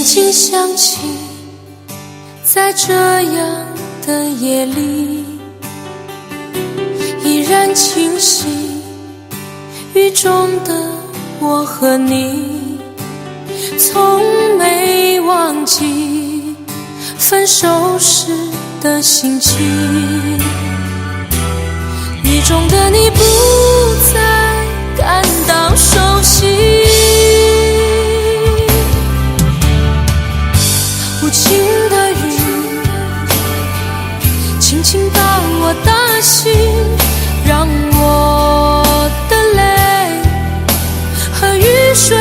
轻轻想起，在这样的夜里，依然清晰雨中的我和你，从没忘记分手时的心情。雨中的你不再感到熟悉，无情的雨轻轻把我打醒，让我的泪和雨水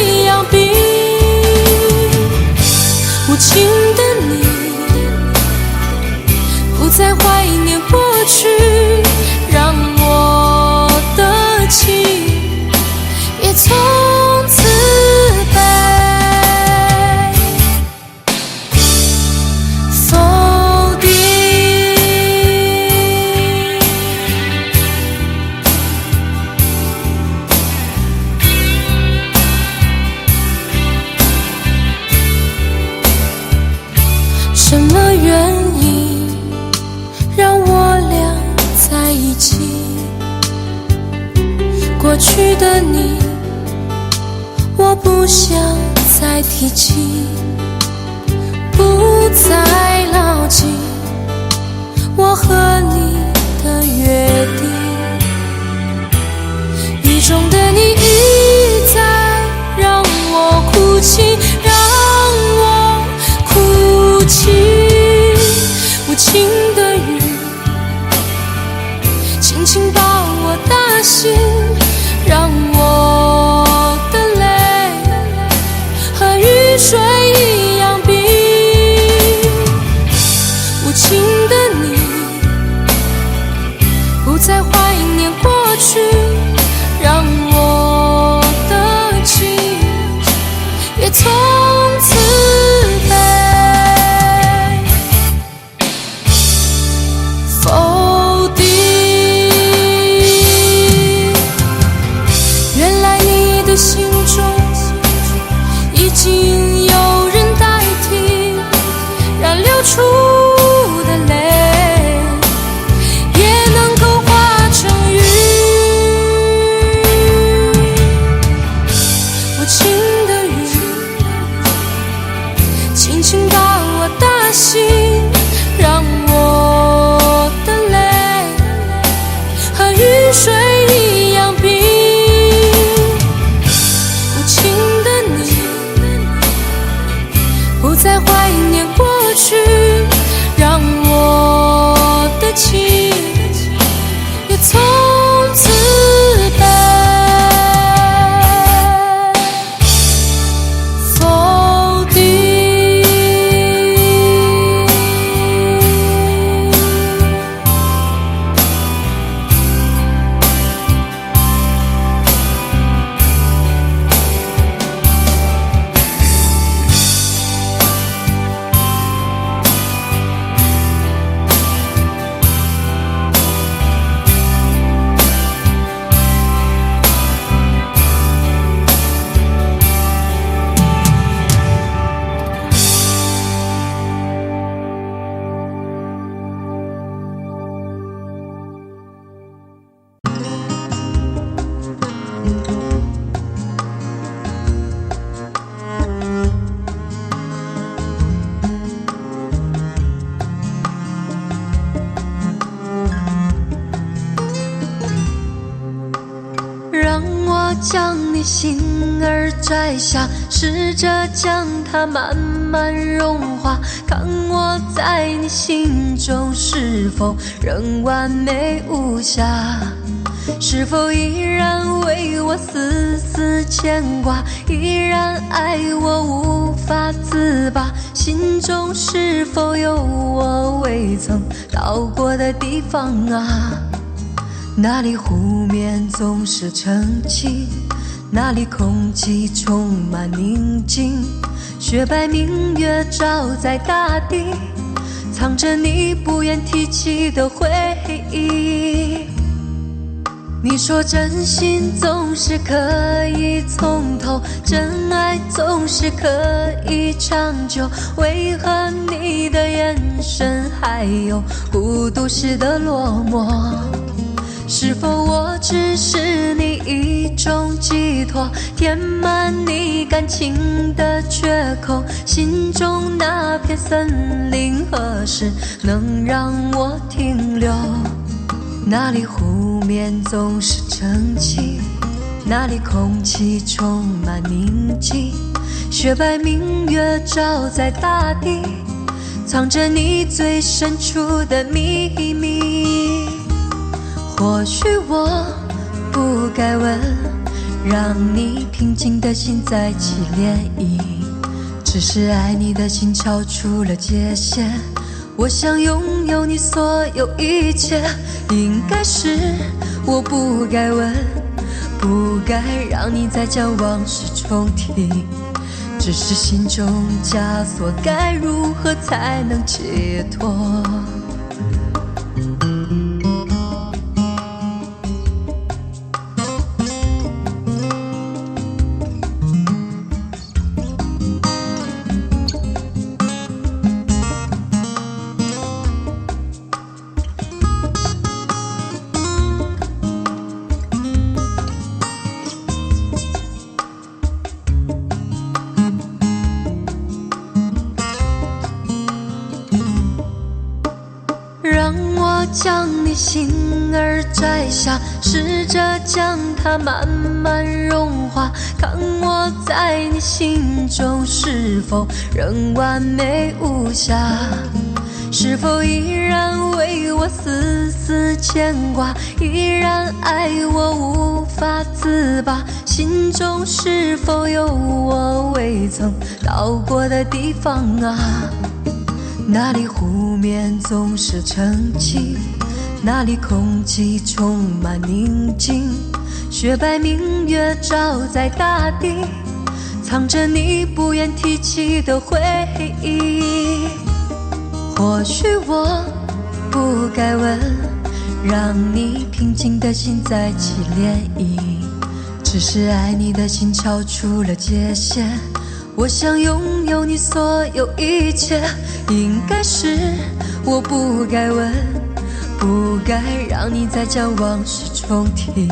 一样冰。无情的你不再怀念过去，让我的情也从此被否定。什么原因让我俩在一起？过去的你我不想再提起，不再牢记我和你的约定。雨中的你一再让我哭泣，让我哭泣。无情的雨轻轻把我打醒，让我的泪和雨水一样冰。无情的你不再怀念过去，让我的情也从此被否定。原来你的心中已经有人代替，让流出的泪也能够化成雨。无情的雨轻轻把我打醒，让我的泪和雨水一样冰。无情的你不再怀念过去，让我的情也从此被否定。让我将你心儿摘下，试着将它慢慢融化，看我在你心中是否仍完美无瑕，是否依然为我丝丝牵挂，依然爱我无法自拔，心中是否有我未曾到过的地方啊？那里湖面总是澄清，那里空气充满宁静，雪白明月照在大地，藏着你不愿提起的回忆。你说真心总是可以从头，真爱总是可以长久，为何你的眼神还有孤独时的落寞？是否我只是你一种寄托，填满你感情的缺口？心中那片森林何时能让我停留？那里湖面总是澄清，那里空气充满宁静，雪白明月照在大地，藏着你最深处的秘密。或许我不该问，让你平静的心再起涟漪，只是爱你的心超出了界限。我想拥有你所有一切，应该是我不该问，不该让你再将往事重提，只是心中枷锁该如何才能解脱？让我将你心儿摘下，试着将它慢慢融化，看我在你心中是否仍完美无瑕，是否依然为我丝丝牵挂，依然爱我无法自拔，心中是否有我未曾到过的地方啊？那里湖面总是澄清，那里空气充满宁静，雪白明月照在大地，藏着你不愿提起的回忆。或许我不该问，让你平静的心再起涟漪，只是爱你的心超出了界限。我想拥有你所有一切，应该是我不该问，不该让你再将往事重提，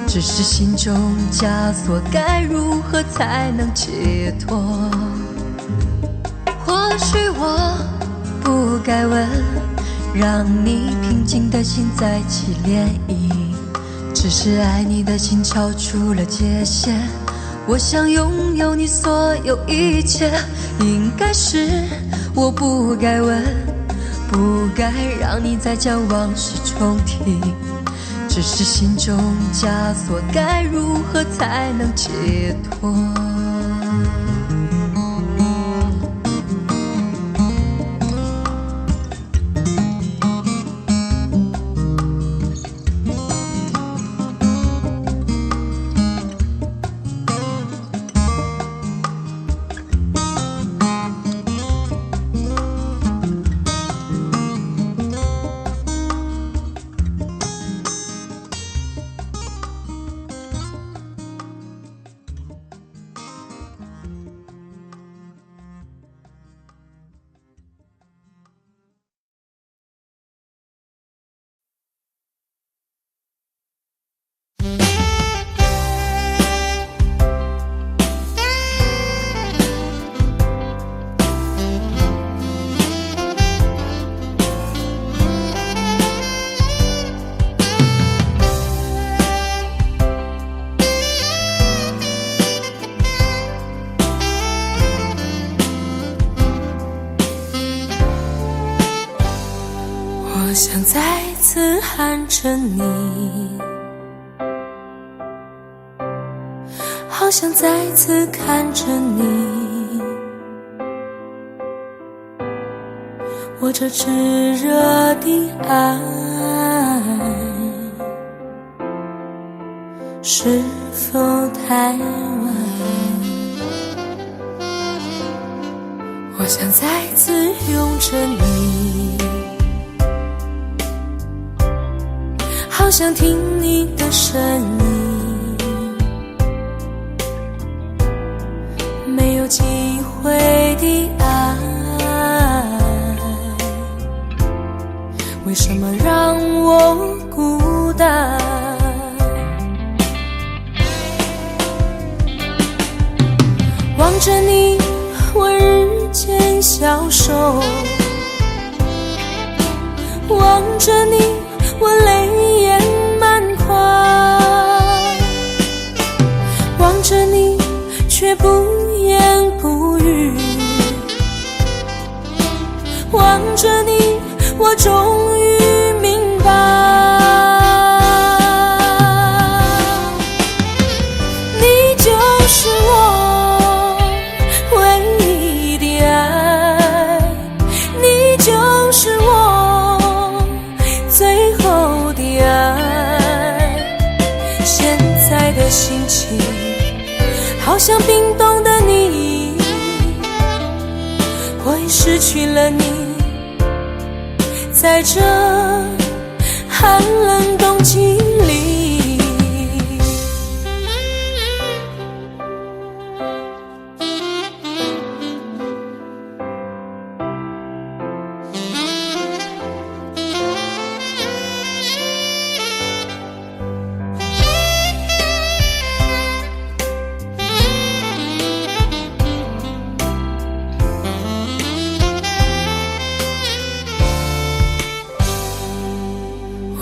只是心中枷锁该如何才能解脱？或许我不该问，让你平静的心再起涟漪，只是爱你的心超出了界限。我想拥有你所有一切，应该是我不该问，不该让你再将往事重提，只是心中枷锁该如何才能解脱？我想再次喊着你，好想再次看着你，我这炙热的爱是否太晚？我想再次拥着你，好想听你的声音，没有机会的爱，为什么让我孤单？望着你，我日渐消瘦，望着你，我泪眼满眶，望着你，却不言不语，望着你，我终于明白，你就是我唯一的爱，你就是我最后的爱。现在的心情好像冰冻的你，我已失去了你，在这寒冷冬季里。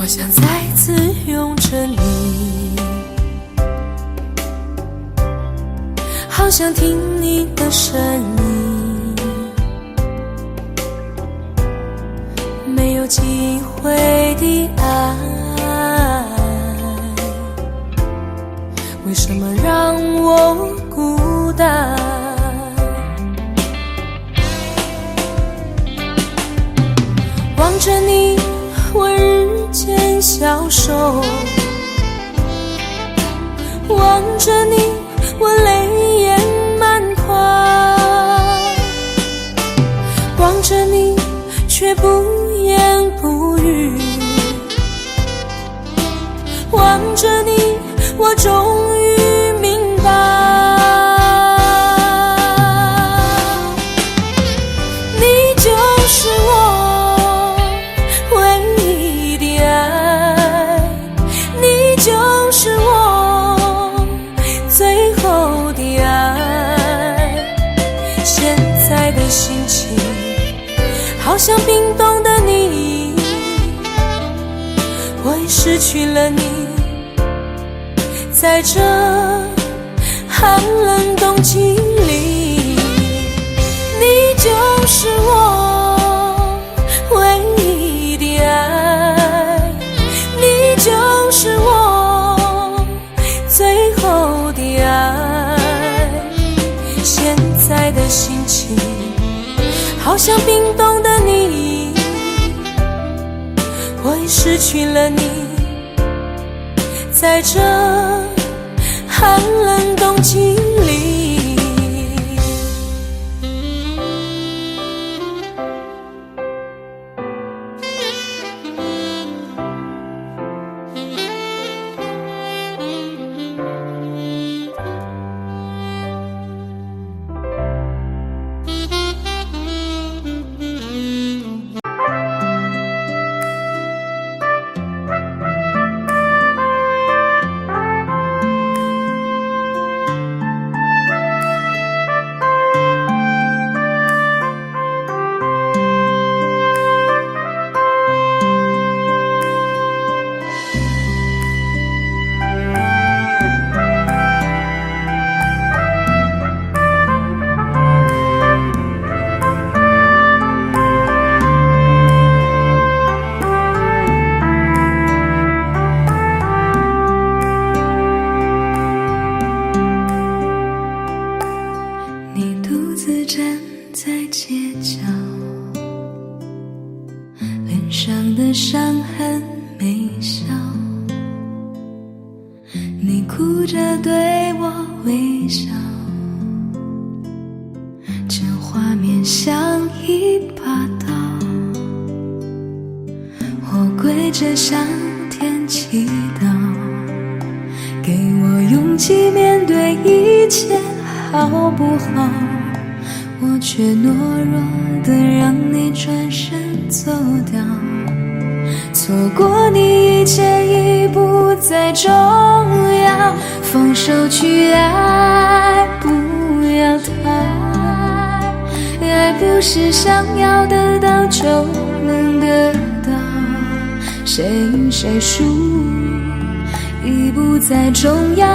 我想再次拥着你，好想听你的声音，没有机会的爱，为什么让我孤单？望着你，我日渐消瘦，望着你，我泪眼满眶，望着你，却不言不语，望着你，我终于明白，你就是我唯一的爱，你就是我最后的爱。现在的心情好像冰冻的你，我已失去了你，在这寒冷冬季里。你就是我唯一的爱，你就是我最后的爱。现在的心情好像冰冻的你，我已失去了你，在这寒冷冬季里。的伤痕没消，你哭着对我微笑，这画面像一把刀，我跪着向天天祈祷，给我勇气面对一切，好不好？我却懦弱的让你转身走掉，错过你一切已不再重要，放手去爱，不要太，爱不是想要得到就能得到，谁赢谁输已不再重要，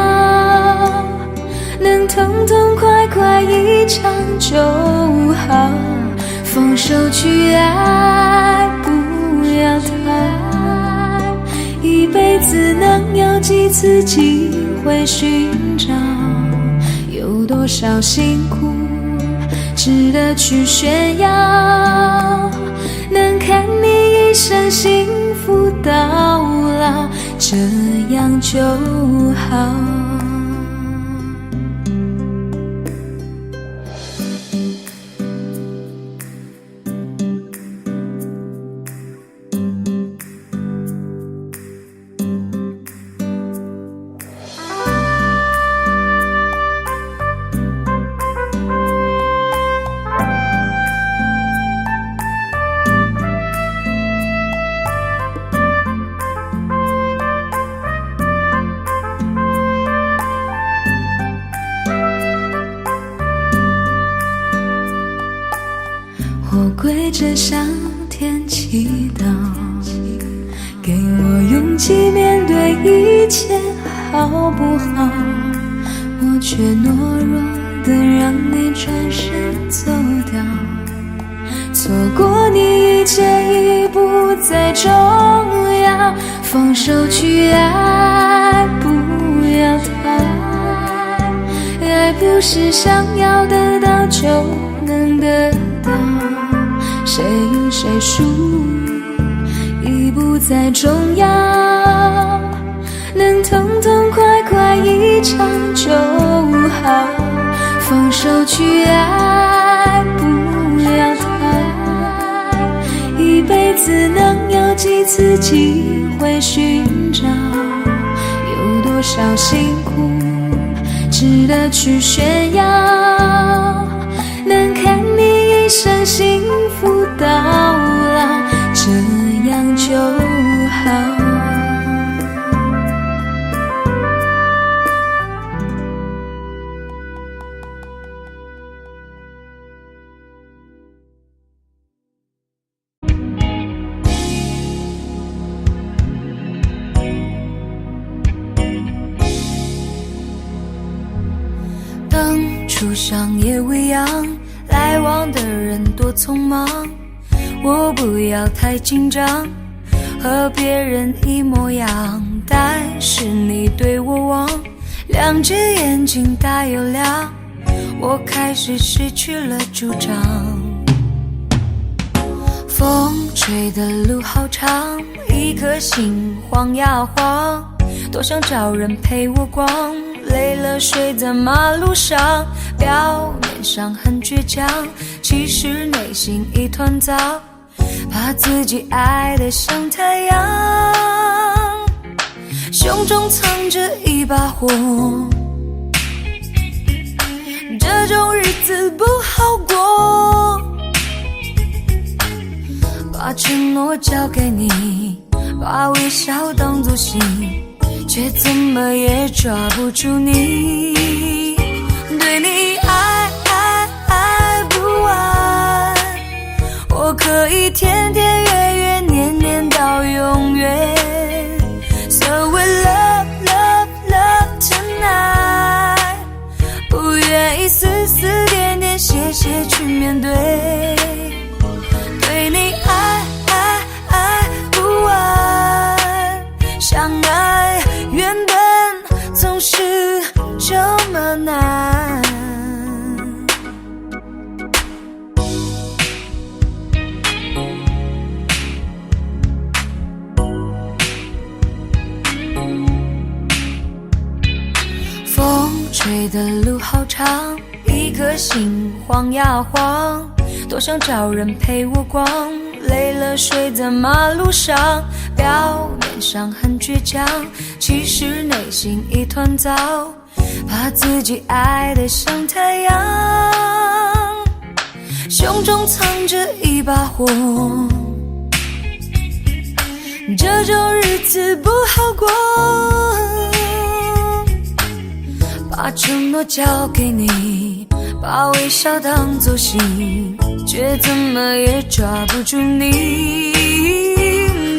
能痛痛快快一场就好，放手去爱，不要太，一辈子能有几次机会寻找，有多少辛苦值得去炫耀，能看你一生幸福到老，这样就好。我跪着向天祈祷，给我勇气面对一切，好不好？我却懦弱的让你转身走掉，错过你一切已不再重要，放手去爱，不要太，爱不是想要得到就能得到，谁赢谁输已不再重要，能痛痛快快一场就好，放手去爱，不要太，一辈子能有几次机会寻找，有多少辛苦值得去炫耀，能看你一生幸福到老，这样就好。当初像夜未央，来往的人多匆忙，我不要太紧张，和别人一模样，但是你对我望，两只眼睛大又亮，我开始失去了主张。风吹的路好长，一颗心晃呀晃，多想找人陪我逛，累了睡在马路上，表面上很倔强，其实内心一团糟，把自己爱得像太阳，胸中藏着一把火，这种日子不好过，把承诺交给你，把微笑当作信，却怎么也抓不住你，对你爱不完，我可以天天月月年年到永远， So we love love love tonight， 不愿意丝丝点点谢谢去面对，对你爱不完，相爱原本总是这么难。风吹的路好长，一颗心晃呀晃，多想找人陪我逛，累了睡在马路上，表面上很倔强，其实内心一团糟，把自己爱得像太阳，胸中藏着一把火，这种日子不好过，把承诺交给你，把微笑当作信，却怎么也抓不住你。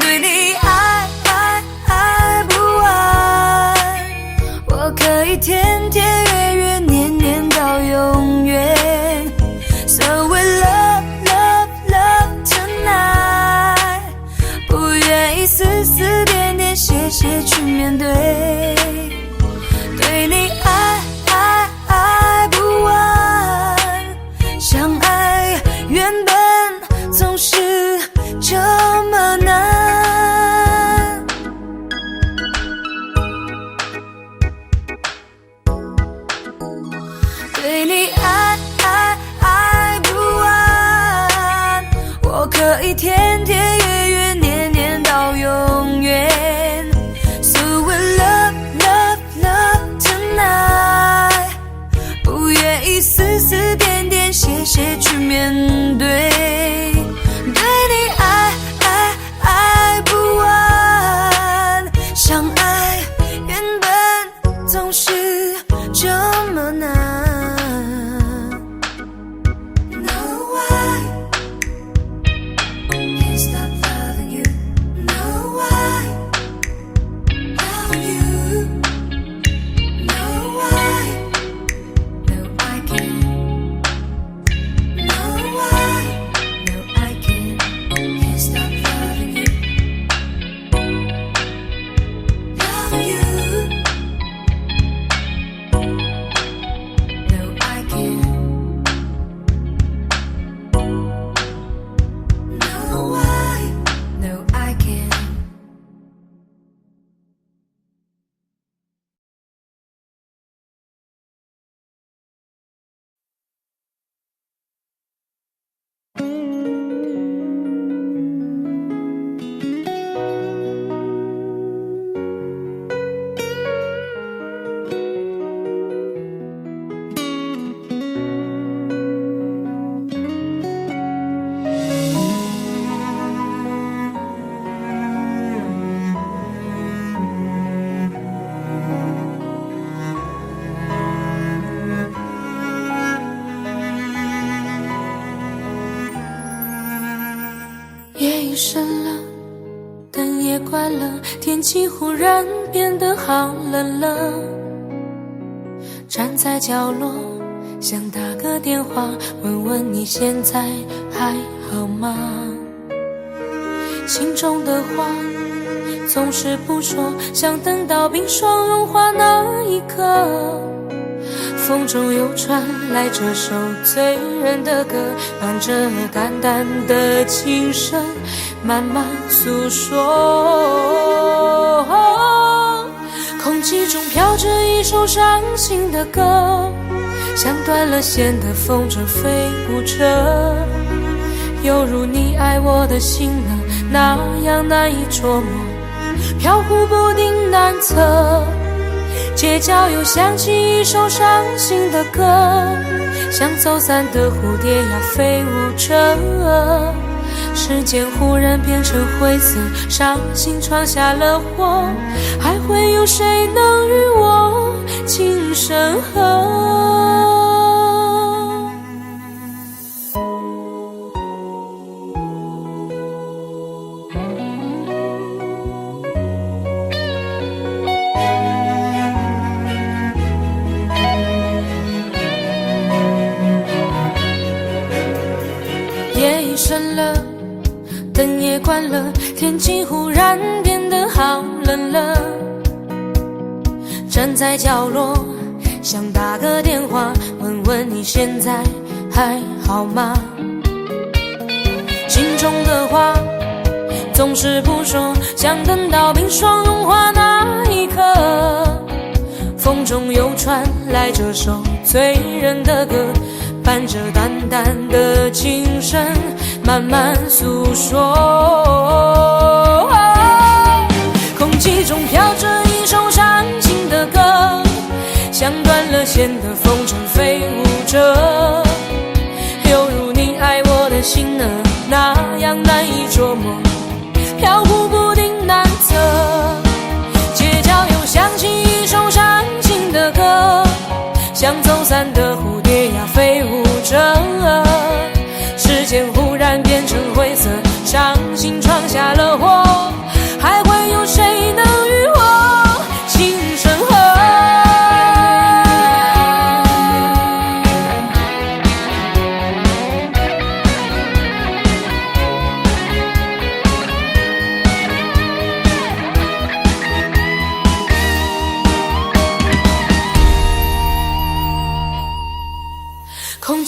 对你爱不完，我可以天天月月年年到永远。So we love tonight， 不愿意丝丝点点谢谢去面对。对你爱不完，相爱原本总是这么难。对你爱不完，我可以天天月月年年到永远。So we love tonight， 不愿意丝丝点点谢谢去面对。对你爱不完，相爱原本总是这么难。No, I can't stop loving you. No, I love you. No, I can't. No, I can't stop loving you. Love you. No, I can't. No, I can't. 夜已深了，灯也关了，天气忽然变得好冷了。站在角落，想打个电话，问问你现在还好吗？心中的话总是不说，想等到冰霜融化那一刻。风中又传来这首醉人的歌，伴着淡淡的琴声慢慢诉说。空气中飘着一首伤心的歌，像断了线的风筝飞舞着，犹如你爱我的心呢，那样难以捉摸，飘忽不定难测。街角又响起一首伤心的歌，像走散的蝴蝶呀飞舞着，时间忽然变成灰色，伤心闯下了祸，还会有谁能与我情深合？夜已深了，灯也关了，天气忽然变得好冷了。站在角落，想打个电话，问问你现在还好吗？心中的话总是不说，想等到冰霜融化那一刻。风中又传来这首醉人的歌，伴着淡淡的琴声慢慢诉说。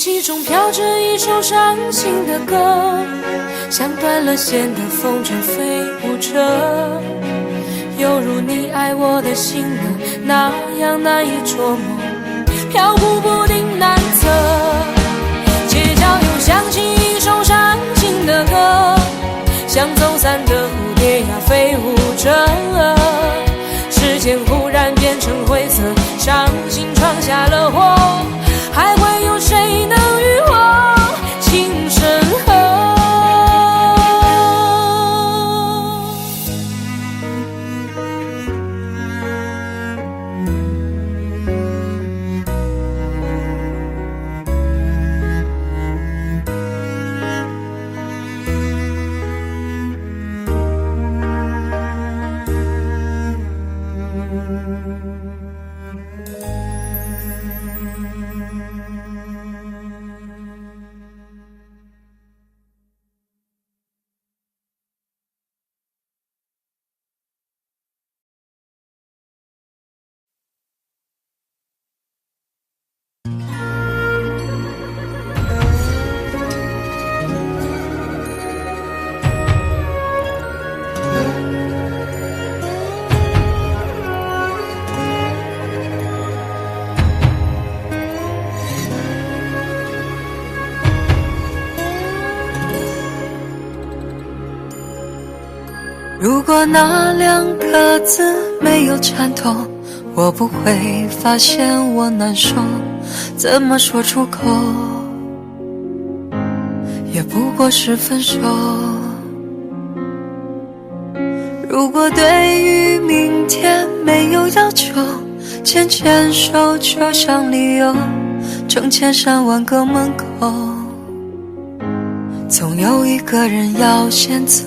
气中飘着一首伤心的歌，像断了线的风筝飞舞着，犹如你爱我的心呢，那样难以捉摸，飘忽不定难测。街角又响起一首伤心的歌，像走散的蝴蝶呀飞舞着，时间忽然变成灰色，伤心闯下了祸，还会有谁能与我情深合？如果那两个字没有颤抖，我不会发现我难受，怎么说出口，也不过是分手。如果对于明天没有要求，牵牵手就像理由，成千上万个门口，总有一个人要先走。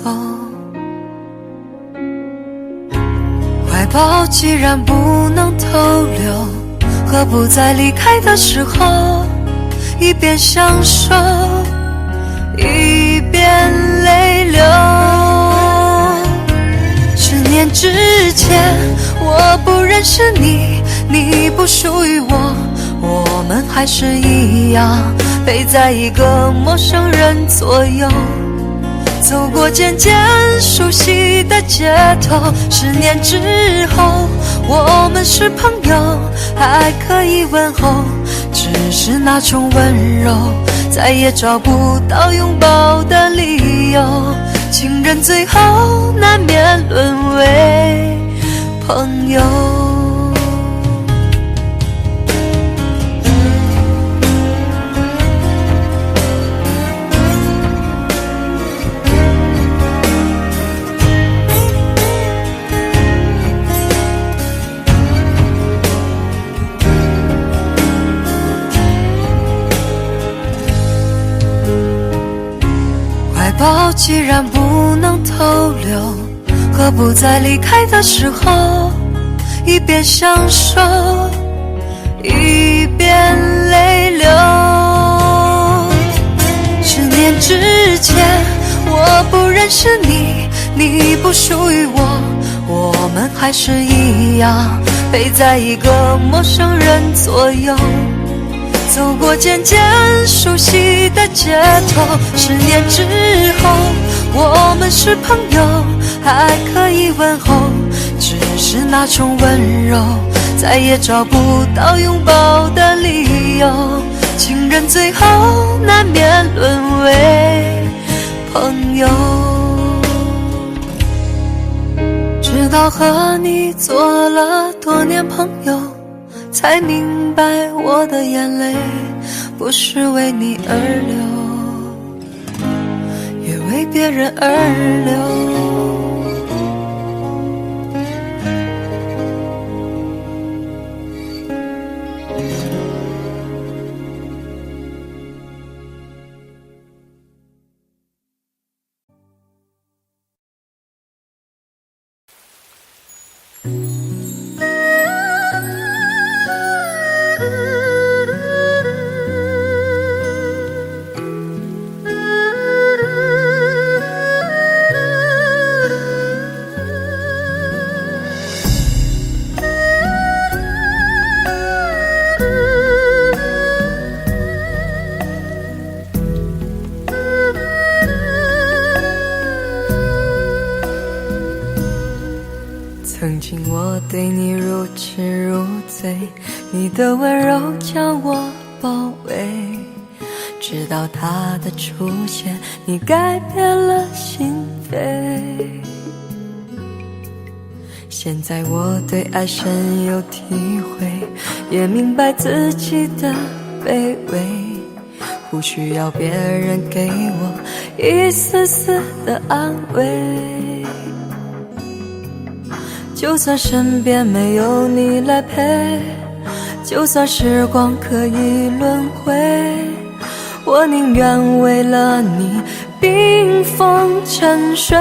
怀抱既然不能逗留，何不在离开的时候，一边享受，一边泪流。10年之前，我不认识你，你不属于我，我们还是一样陪在一个陌生人左右，走过渐渐熟悉的街头。10年之后，我们是朋友，还可以问候，只是那种温柔再也找不到拥抱的理由，情人最后难免沦为朋友。怀抱既然不能逗留，何不在离开的时候，一边享受，一边泪流。10年之前，我不认识你，你不属于我，我们还是一样陪在一个陌生人左右，走过渐渐熟悉的街头。10年之后，我们是朋友，还可以问候，只是那种温柔再也找不到拥抱的理由，情人最后难免沦为朋友。直到和你做了多年朋友，才明白我的眼泪不是为你而流，也为别人而流。曾经我对你如痴如醉，你的温柔将我包围，直到他的出现，你改变了心扉。现在我对爱深有体会，也明白自己的卑微，不需要别人给我一丝丝的安慰。就算身边没有你来陪，就算时光可以轮回，我宁愿为了你冰封沉睡。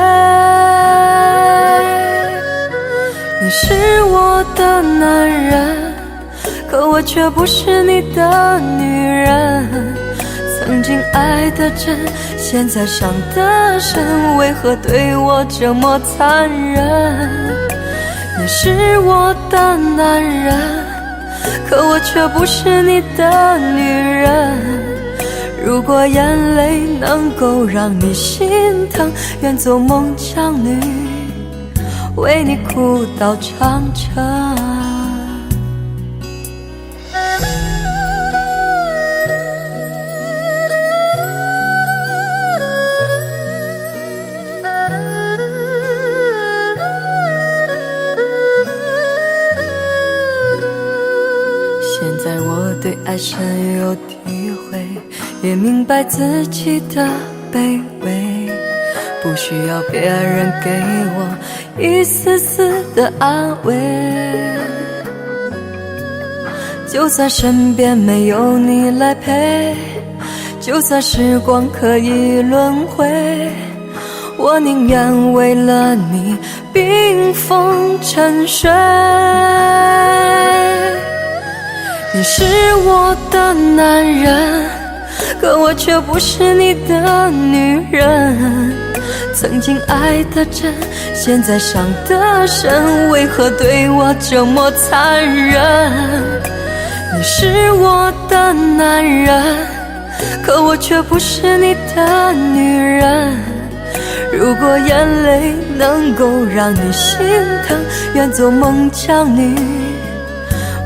你是我的男人，可我却不是你的女人。曾经爱得真，现在伤得深，为何对我这么残忍？你是我的男人，可我却不是你的女人。如果眼泪能够让你心疼，愿做孟姜女，为你哭到长城。现在我对爱深有体会，也明白自己的卑微，不需要别人给我一丝丝的安慰。就算身边没有你来陪，就算时光可以轮回，我宁愿为了你冰封沉睡。你是我的男人，可我却不是你的女人。曾经爱得真，现在伤得深，为何对我这么残忍？你是我的男人，可我却不是你的女人。如果眼泪能够让你心疼，愿做孟姜女，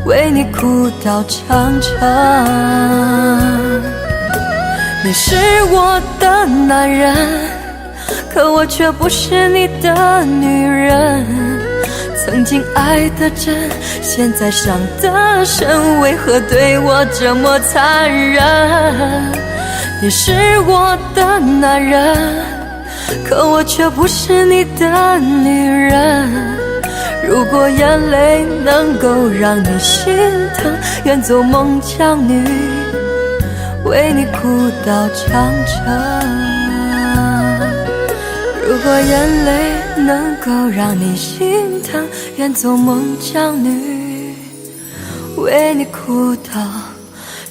为你哭到长城。你是我的男人，可我却不是你的女人。曾经爱得真，现在伤得深，为何对我这么残忍？你是我的男人，可我却不是你的女人。如果眼泪能够让你心疼，愿做孟姜女，为你哭到长城。如果眼泪能够让你心疼，愿做孟姜女，为你哭到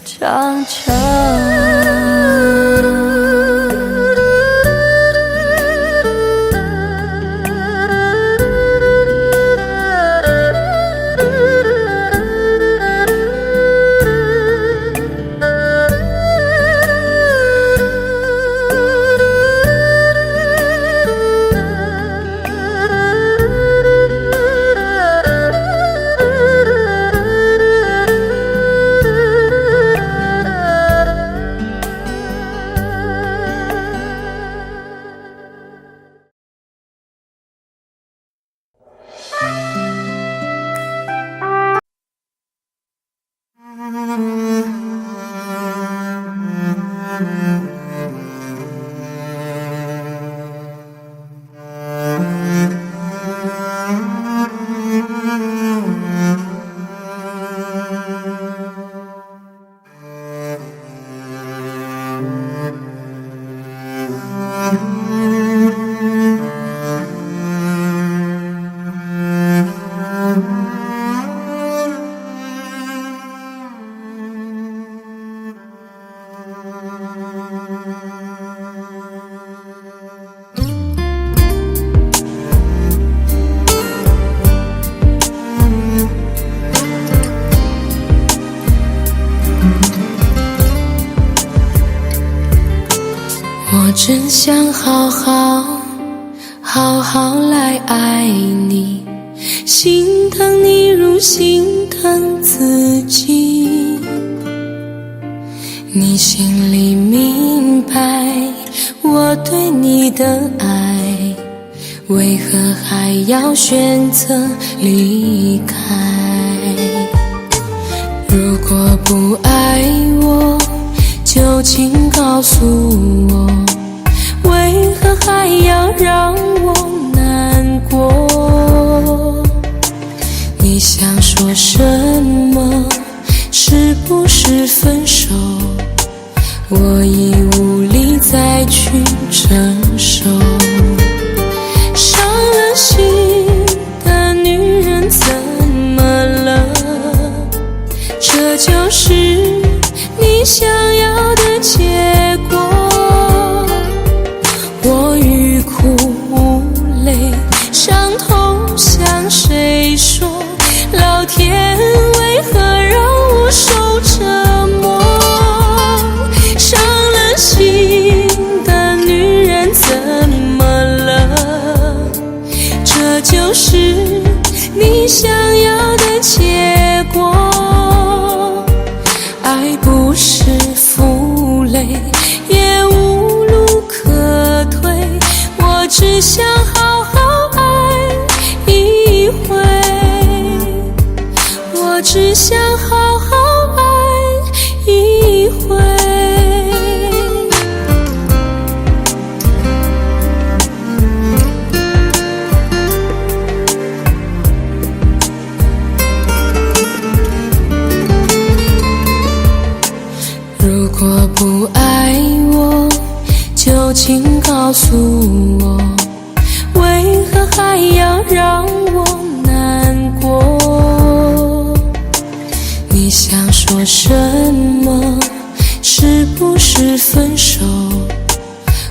长城。我真想好好来爱你，心疼你如心疼自己。你心里明白我对你的爱，为何还要选择离开？如果不爱我，就请告诉我，为何还要让我难过？你想说什么？是不是分手？我已无力再去承受。伤了心的女人怎么了？这就是你想要的结果。我欲哭无泪，伤痛向谁说？老天为何让我受折磨？伤了心的女人怎么了？这就是你想要的结果。爱不是负累，也无路可退，我只想好好爱一回，我只想好好爱一回。如果不爱我，就请告诉我，为何还要让我难过？你想说什么？是不是分手？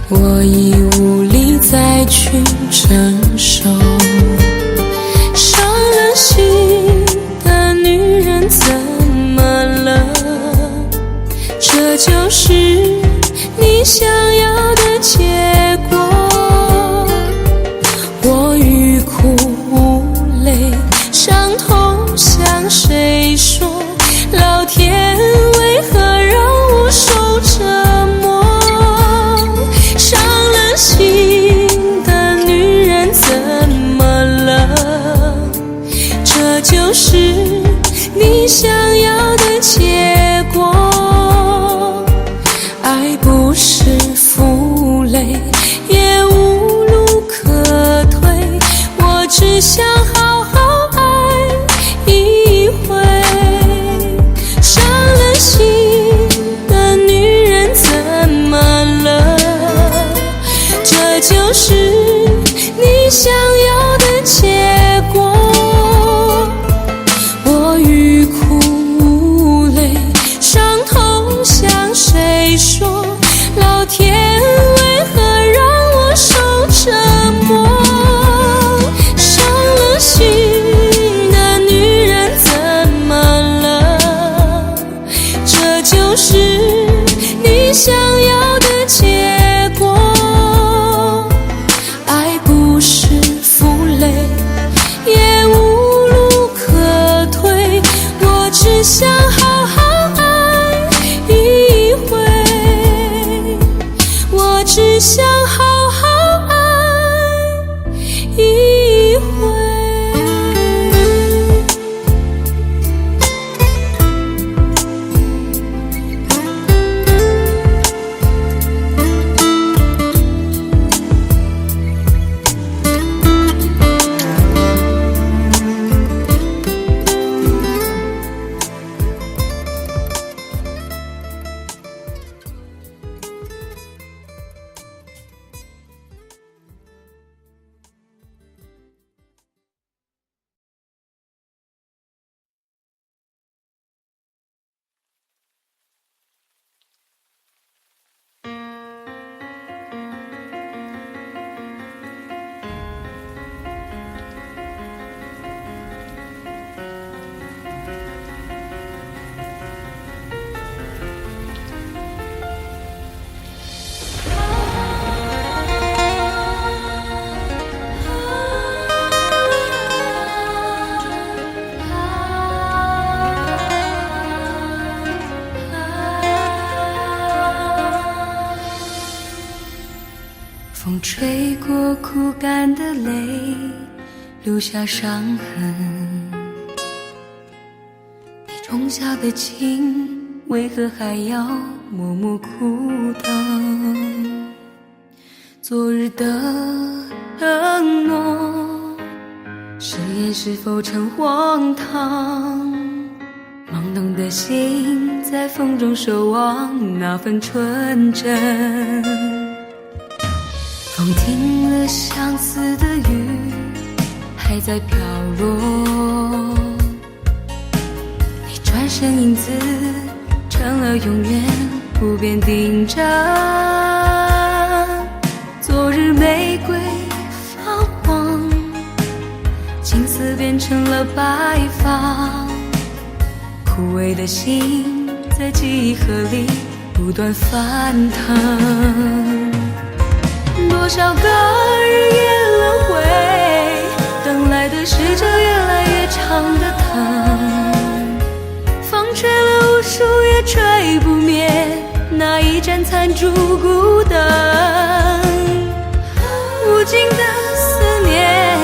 我已无力再去承受。伤了心的女人怎么了？这就是你想要的结果。我欲哭无泪，伤痛向谁说？老天为何让我受折磨？伤了心的女人怎么了？这就是你想要的结果。爱不是负累，也无路可退，我只想好好爱一回。伤了心的女人怎么了？这就是你想要的结果。我欲哭无泪，伤痛向谁说？老天为何让我受折磨？伤了心的女人怎么了？这就是你想要的结果。爱不是负累，也无路可退，我只想好好爱一回，我只想好好爱一回。我枯干的泪留下伤痕。你种下的情，为何还要默默苦等？昨日的承诺，誓言是否成荒唐？懵懂的心在风中守望那份纯真。风停了，相思的雨还在飘落，你转身影子成了永远不变定着。昨日玫瑰发黄，青丝变成了白发，枯萎的心在记忆河里不断翻腾。多少个日夜轮回，等来的是这越来越长的疼。风吹了无数也吹不灭那一盏残烛孤灯。无尽的思念，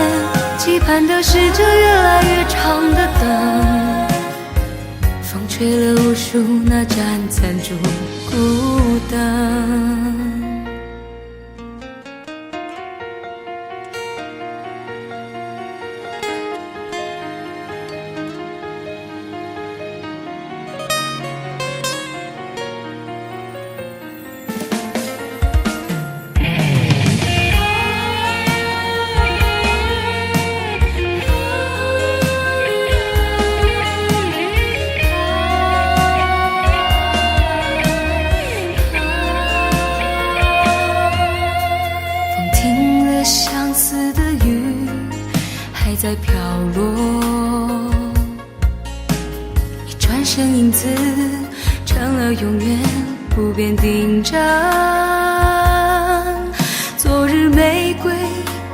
期盼的是这越来越长的灯。风吹了无数那盏残烛孤灯。在飘落，一转身影子成了永远不变定着。昨日玫瑰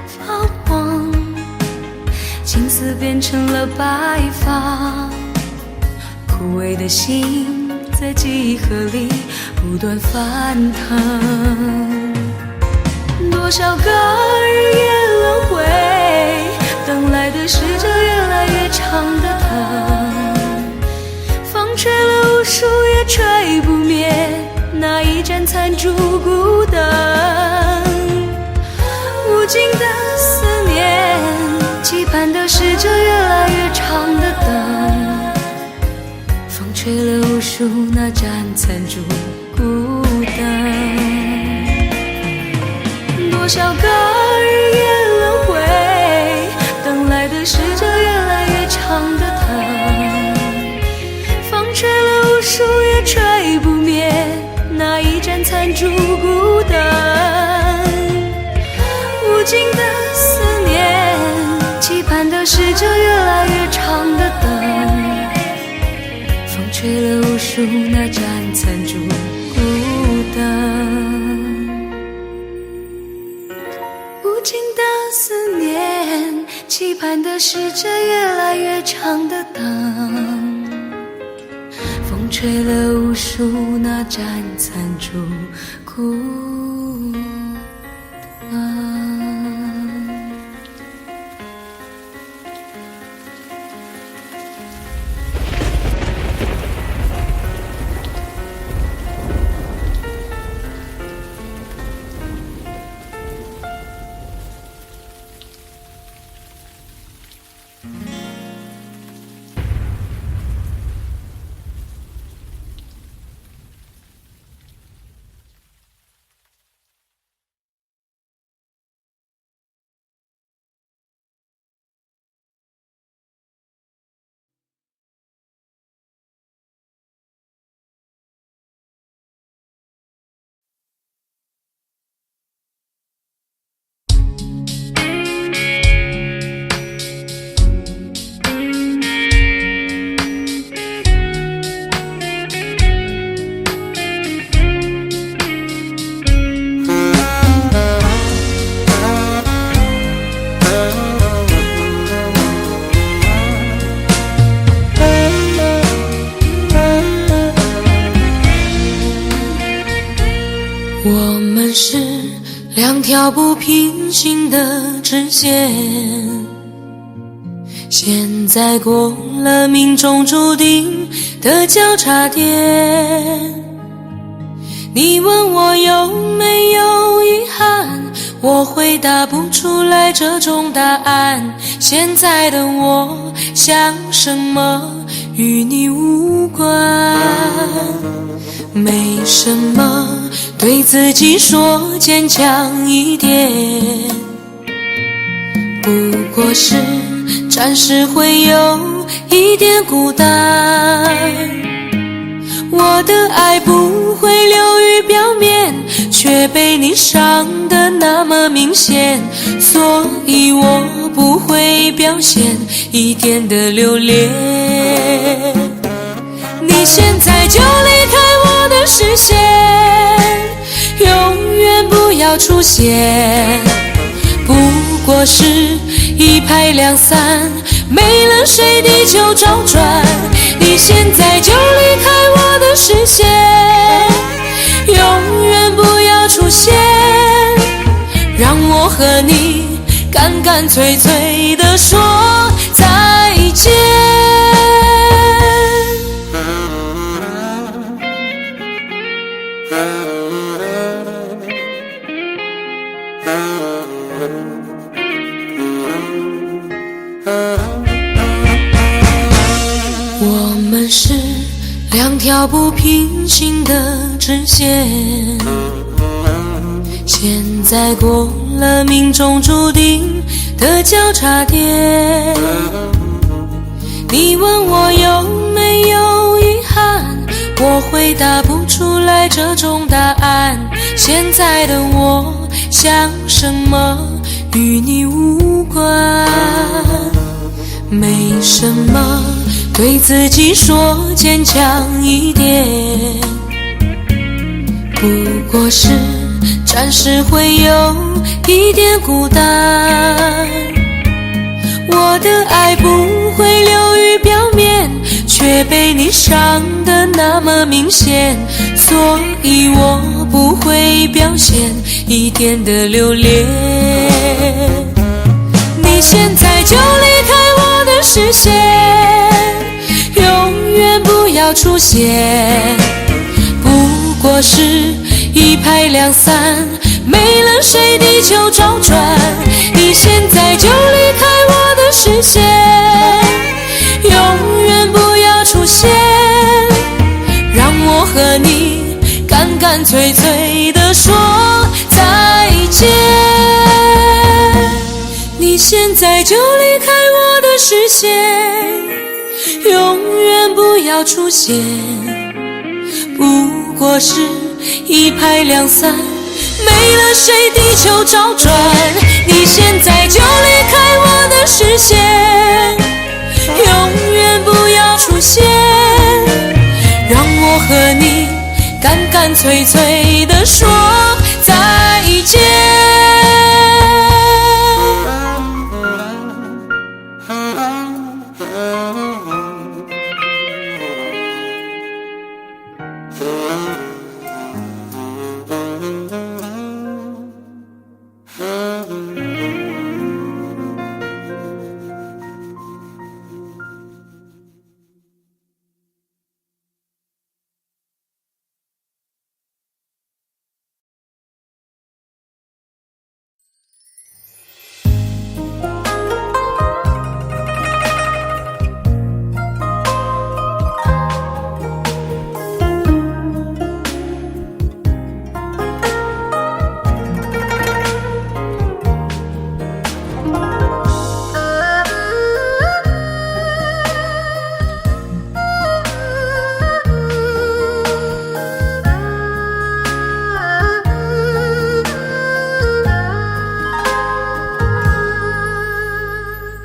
发黄，青丝变成了白发，枯萎的心在记忆河里不断翻腾。多少个日夜轮回，等来的是这越来越长的疼。风吹了无数也吹不灭那一盏残烛孤灯。无尽的思念，期盼的是这越来越长的灯。风吹了无数那盏残烛孤灯。多少个日夜轮回，等来的是这越来越长的疼。风吹了无数也吹不灭那一盏残烛孤灯。无尽的思念，期盼的是这越来越长的灯。风吹了无数那盏残烛孤灯。无尽的思念，期盼的是这越来越长的灯。风吹了无数那盏残烛孤灯。两条不平行的直线，现在过了命中注定的交叉点。你问我有没有遗憾，我回答不出来这种答案。现在的我想什么与你无关，没什么，对自己说坚强一点，不过是暂时会有一点孤单。我的爱不会流于表面，却被你伤得那么明显，所以我不会表现一点的留恋。你现在就离开我的视线，永远不要出现，不过是一拍两散，没了谁地球找转。你现在就离开我的视线，永远不要出现，让我和你干干脆脆地说再见。我们是两条不平行的直线，现在过了命中注定的交叉点。你问我有没有遗憾，我回答不出来这种答案。现在的我想什么与你无关，没什么，对自己说坚强一点，不过是暂时会有一点孤单。我的爱不会流于表面，却被你伤得那么明显，所以我不会表现一点的留恋。你现在就离开我的视线，永远不要出现，不过是一拍两散，没了谁地球找转。你现在就离开我的视线，永远不要出现，让我和你干干脆脆地说再见。你现在就离开我的视线，永远不要出现，不过是一拍两散，没了谁地球找转。你现在就离开我的视线，永远不要出现，让我和你干干脆脆地说再见。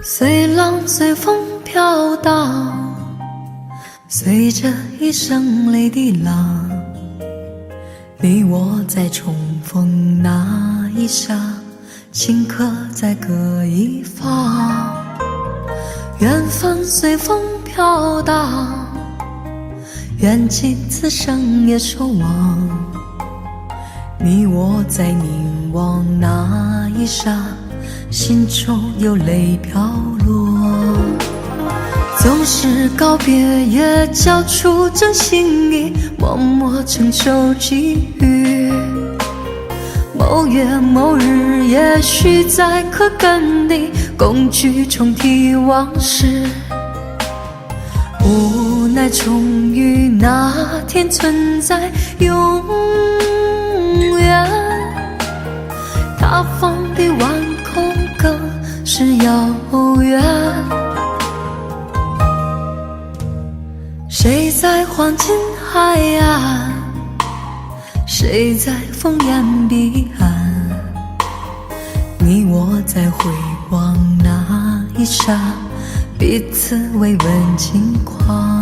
随浪随风飘荡，随着一声泪滴浪，你我在重逢那一刹，顷刻在各一方。缘分随风飘荡，缘尽此生也守望。你我在凝望那一刹，心中有泪飘落。总是告别，也交出真心意，默默承受际遇。某月某日，也许再可跟你共聚，重提往事。无奈终于那天存在永远，他方的晚空更是遥远。谁在黄金海岸，谁在烽烟彼岸，你我在回望那一刹，彼此慰问近况。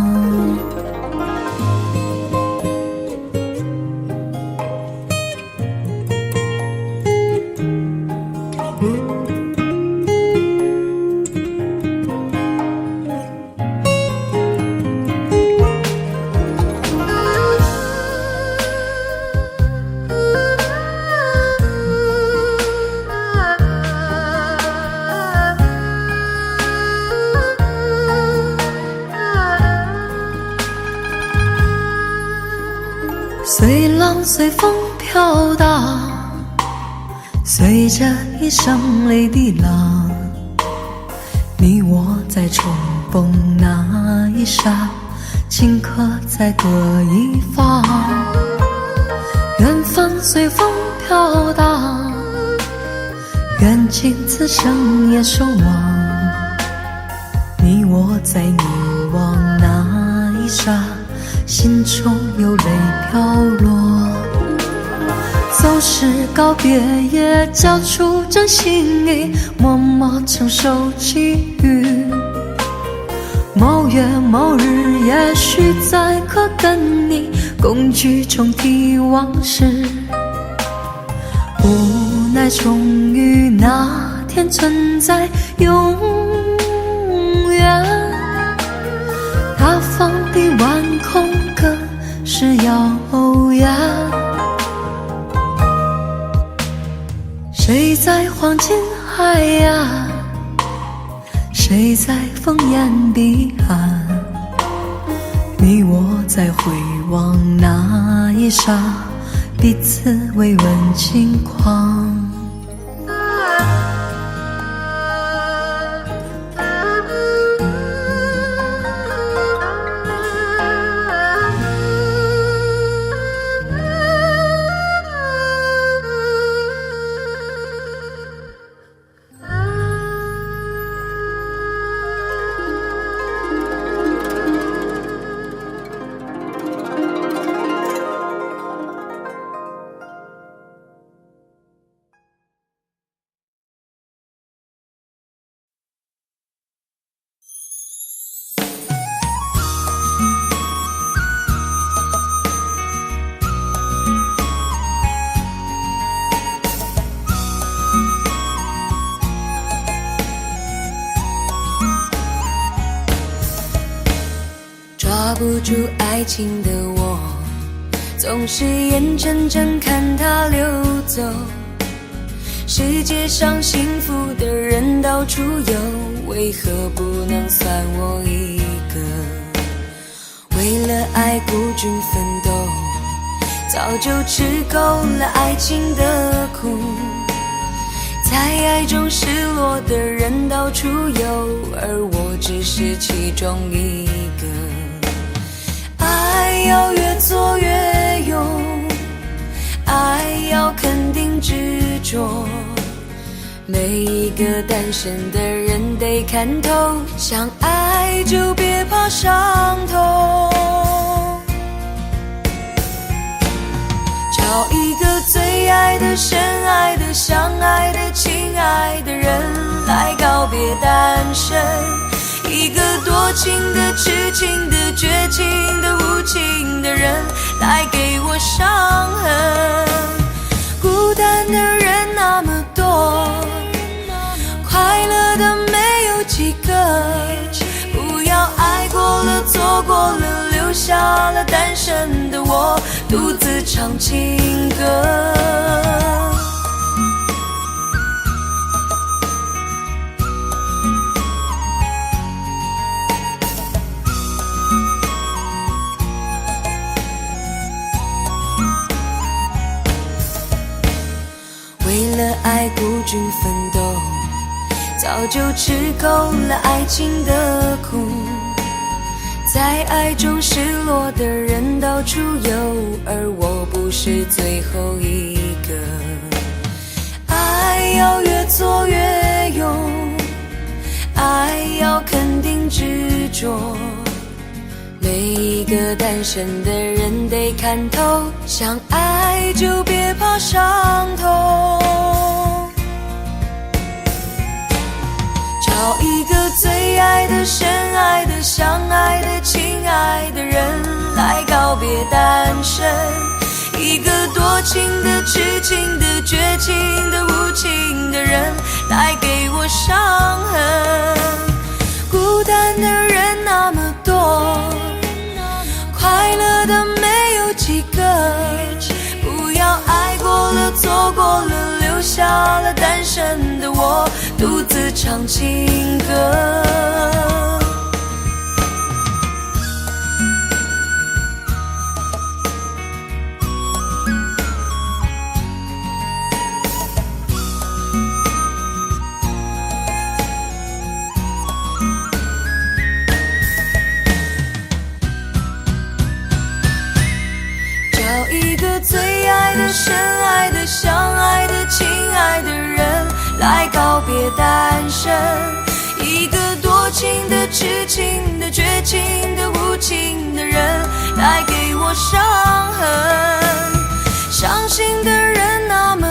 随浪随风飘荡，随着一声泪滴浪，你我在重逢那一刹，顷刻在各一方。缘分随风飘荡，缘尽此生也守望。你我在凝望那一刹，心中有泪飘落。总是告别，也交出真心意，默默承受际遇。某月某日，也许再可跟你共聚，重提往事。无奈终于那天存在永远，他方的晚空更是遥远。谁在黄金海岸，谁在烽烟彼岸，你我在回望那一刹，彼此慰问近况。抓不住爱情的我，总是眼睁睁看它流走。世界上幸福的人到处有，为何不能算我一个？为了爱孤军奋斗，早就吃够了爱情的苦。在爱中失落的人到处有，而我只是其中一个。爱要越做越勇，爱要肯定执着，每一个单身的人得看透，想爱就别怕伤痛。找一个最爱的、深爱的、相爱的、亲爱的人来告别单身，一个多情的、痴情的、绝情的、无情的人来给我伤痕。孤单的人那么多，快乐的没有几个，不要爱过了、错过了，留下了单身的我独自唱情歌。为了爱孤军奋斗，早就吃够了爱情的苦，在爱中失落的人到处有，而我不是最后一个。爱要越做越勇，爱要肯定执着，每一个单身的人得看透，想爱就别怕伤痛。找一个最爱的、深爱的、相爱的、亲爱的人来告别单身，一个多情的、痴情的、绝情的、无情的人来给我伤痕。孤单的人那么多，快乐的没有几个，不要爱过了、错过了，留下了单身的我独自唱情歌。找一个最爱的、深爱的、相爱的、亲爱的人来告别单身，一个多情的、痴情的、绝情的、无情的人来给我伤痕。伤心的人那么